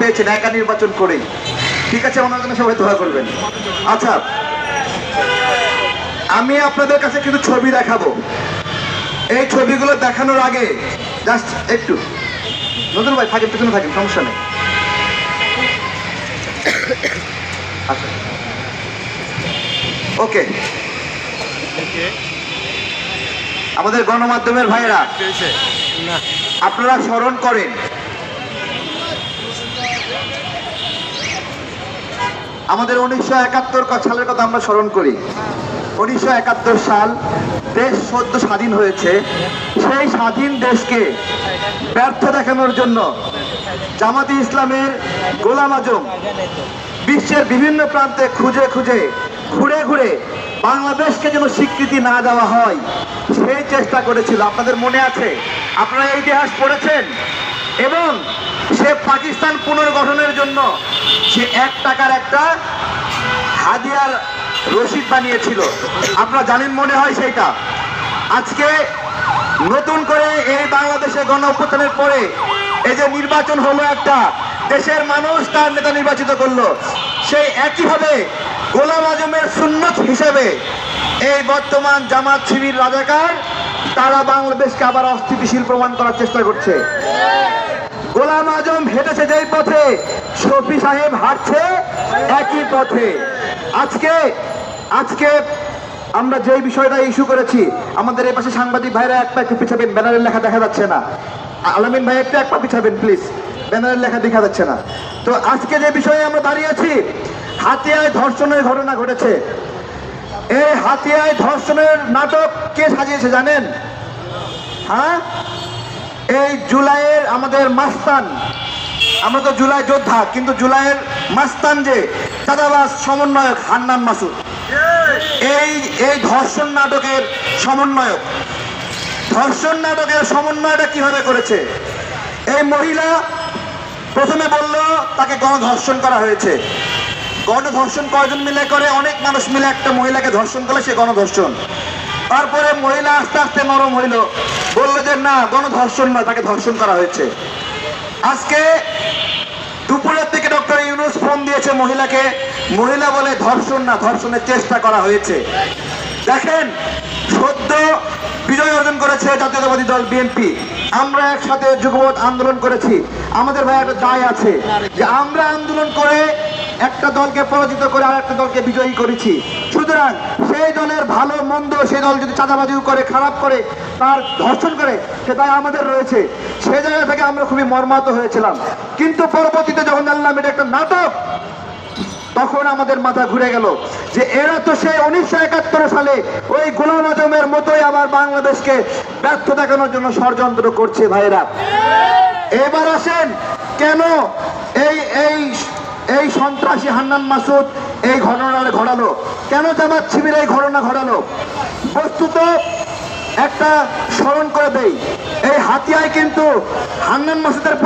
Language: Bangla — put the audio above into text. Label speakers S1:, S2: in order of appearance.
S1: পেয়েছেন একা নির্বাচন করে। ঠিক আছে, ওনার জন্য সবাই দোয়া করবেন। আচ্ছা, আমি আপনাদের কাছে কিছু ছবি দেখাবো। এই ছবিগুলো দেখানোর আগে জাস্ট একটু নতুন ভাই থাকেন, পেছনে থাকেন, সমস্যা নেই। আচ্ছা, ওকে। আমাদের গণমাধ্যমের ভাইরা, আপনারা স্মরণ করেন আমাদের 1971 সালের কথা আমরা স্মরণ করি। 1971 সাল, দেশ সদ্য স্বাধীন হয়েছে। সেই স্বাধীন দেশকে ব্যর্থ দেখানোর জন্য জামাতে ইসলামের গোলাম আজম বিশ্বের বিভিন্ন প্রান্তে খুঁজে খুঁজে ঘুরে ঘুরে বাংলাদেশকে যেন স্বীকৃতি না দেওয়া হয় সেই চেষ্টা করেছিল। আপনাদের মনে আছে, আপনারা এই ইতিহাস পড়েছেন। এবং সে পাকিস্তান পুনর্গঠনের জন্য সে 1 টাকার একটা হাদিয়ার রসিদ বানিয়েছিল, আপনারা জানেন মনে হয় সেইটা। আজকে নতুন করে এই বাংলাদেশে গণ অভ্যুত্থানের পরে এই যে নির্বাচন হলো, একটা দেশের মানুষ তার নেতা নির্বাচিত করলো, সেই একইভাবে গোলাম আজমের সুন্নত হিসেবে এই বর্তমান জামাত শিবির রাজাকার তারা বাংলাদেশকে আবার অস্থিতিশীল প্রমাণ করার চেষ্টা করছে। গোলাম আজম হেঁটেছে যেই পথে, শফি সাহেব হাঁটছে একই পথে। আজকে আমরা যেই বিষয়টা ইস্যু করেছি, আমাদের এই পাশে সাংবাদিক ভাইরা এক পা একটু পিছাবেন, ব্যানারের লেখা দেখা যাচ্ছে না। আলামিন ভাই একটু এক পা পিছাবেন প্লিজ, ব্যানারের লেখা দেখা যাচ্ছে না। তো আজকে যে বিষয়ে আমরা দাঁড়িয়েছি, হাতিয়ায় ধর্ষণের ঘটনা ঘটেছে। এই হাতিয়ায় ধর্ষণের নাটক কে সাজিয়েছে জানেন? হ্যাঁ, এই জুলাইয়ের আমাদের মাস্তান, আমরা তো জুলাই যোদ্ধা, কিন্তু জুলাইয়ের মাস্তান যে চাঁদাবাজ সমন্বয়ক হান্নান মাসুদ, এই ধর্ষণ নাটকের সমন্বয়ক। ধর্ষণ নাটকের সমন্বয়টা কিভাবে করেছে? এই মহিলা প্রথমে বলল তাকে গণধর্ষণ করা হয়েছে। গণধর্ষণ কয়জন মিলে করে? অনেক মানুষ মিলে একটা মহিলাকে ধর্ষণ করলে সে গণধর্ষণ। তারপরে মহিলা আস্তে আস্তে নরম হইল, বললো যে না, গণধর্ষণ না, তাকে ধর্ষণ করা হয়েছে। আজকে দুপুরের দিকে ডক্টর ইউনূস ফোন দিয়েছে মহিলাকে, মহিলা বলে ধর্ষণ না, ধর্ষণের চেষ্টা করা হয়েছে। দেখেন, সদ্য বিজয় অর্জন করেছে জাতীয়তাবাদী দল বিএনপি। আমরা একসাথে যুগপৎ আন্দোলন করেছি। আমাদের ভাই একটা দায় আছে যে আমরা আন্দোলন করে একটা দলকে পরাজিত করে আর একটা দলকে বিজয়ী করেছি। সুতরাং সেই দলের ভালো মন্দ, সেই দল যদি চাঁদাবাজিও করে, খারাপ করে, তার ধর্ষণ করে, সে দায় আমাদের রয়েছে। সেই জায়গা থেকে আমরা খুবই মর্মাহত হয়েছিলাম। কিন্তু পরবর্তীতে যখন জানলাম এটা একটা নাটক, তখন আমাদের মাথা ঘুরে গেল যে এরা তো সেই 1971 সালে ওই গোলাম আজমের মতোই আবার বাংলাদেশকে ব্যর্থ দেখানোর জন্য ষড়যন্ত্র করছে। ভাইরা, এবার আসেন, কেন এই সন্ত্রাসী হান্নান মাসুদ এই ঘটনা ঘটালো? কেন জামাত শিবির এই ঘটনা ঘটালো? বস্তুত একটা স্মরণ করে দেই, এই হাতিয়ায় কিন্তু হান্নান মাসুদের